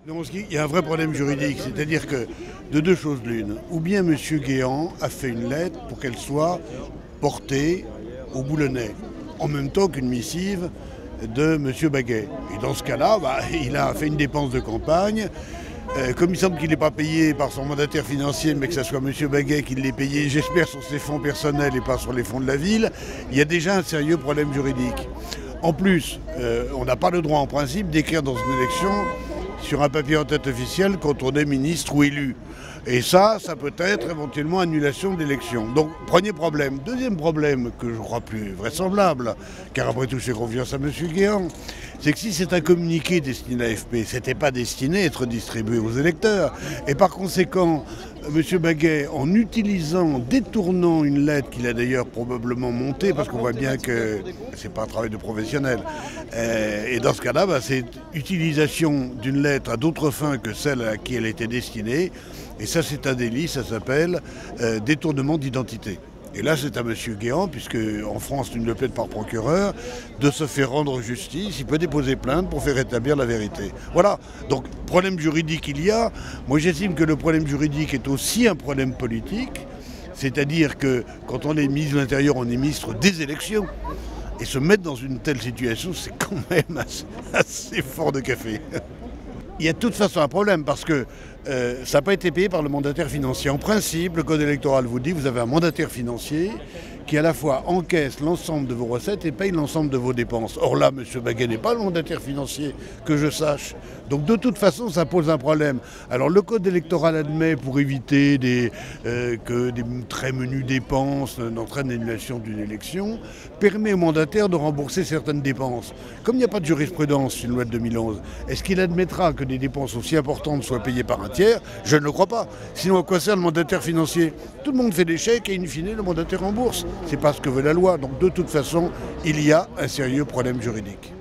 Non, il y a un vrai problème juridique, c'est-à-dire que de deux choses l'une, ou bien M. Guéant a fait une lettre pour qu'elle soit portée au Boulonnais, en même temps qu'une missive de M. Baguet. Et dans ce cas-là, il a fait une dépense de campagne. Comme il semble qu'il n'est pas payé par son mandataire financier, mais que ce soit M. Baguet qui l'ait payé, j'espère, sur ses fonds personnels et pas sur les fonds de la ville, il y a déjà un sérieux problème juridique. En plus, on n'a pas le droit en principe d'écrire dans une élection sur un papier en tête officielle quand on est ministre ou élu. Et ça peut être éventuellement annulation d'élection. Donc, premier problème. Deuxième problème, que je crois plus vraisemblable, car après tout, j'ai confiance à M. Guéant, c'est que si c'est un communiqué destiné à l'AFP, ce n'était pas destiné à être distribué aux électeurs. Et par conséquent, M. Baguet, en détournant une lettre qu'il a d'ailleurs probablement montée, parce qu'on voit bien que c'est pas un travail de professionnel, et dans ce cas-là, c'est utilisation d'une lettre à d'autres fins que celle à qui elle était destinée, et ça c'est un délit, ça s'appelle détournement d'identité. Et là, c'est à M. Guéant, puisque en France, nul ne plaide par procureur, de se faire rendre justice. Il peut déposer plainte pour faire établir la vérité. Voilà. Donc, problème juridique il y a. Moi, j'estime que le problème juridique est aussi un problème politique. C'est-à-dire que quand on est ministre de l'Intérieur, on est ministre des élections. Et se mettre dans une telle situation, c'est quand même assez fort de café. Il y a de toute façon un problème parce que ça n'a pas été payé par le mandataire financier. En principe, le code électoral vous dit que vous avez un mandataire financier qui à la fois encaisse l'ensemble de vos recettes et paye l'ensemble de vos dépenses. Or là, M. Baguet n'est pas le mandataire financier, que je sache. Donc de toute façon, ça pose un problème. Alors le code électoral admet, pour éviter que des très menues dépenses n'entraînent l'annulation d'une élection, permet au mandataire de rembourser certaines dépenses. Comme il n'y a pas de jurisprudence sur une loi de 2011, est-ce qu'il admettra que des dépenses aussi importantes soient payées par un tiers? Je ne le crois pas. Sinon, à quoi sert le mandataire financier? Tout le monde fait des chèques et in fine, le mandataire rembourse. C'est pas ce que veut la loi. Donc de toute façon, il y a un sérieux problème juridique.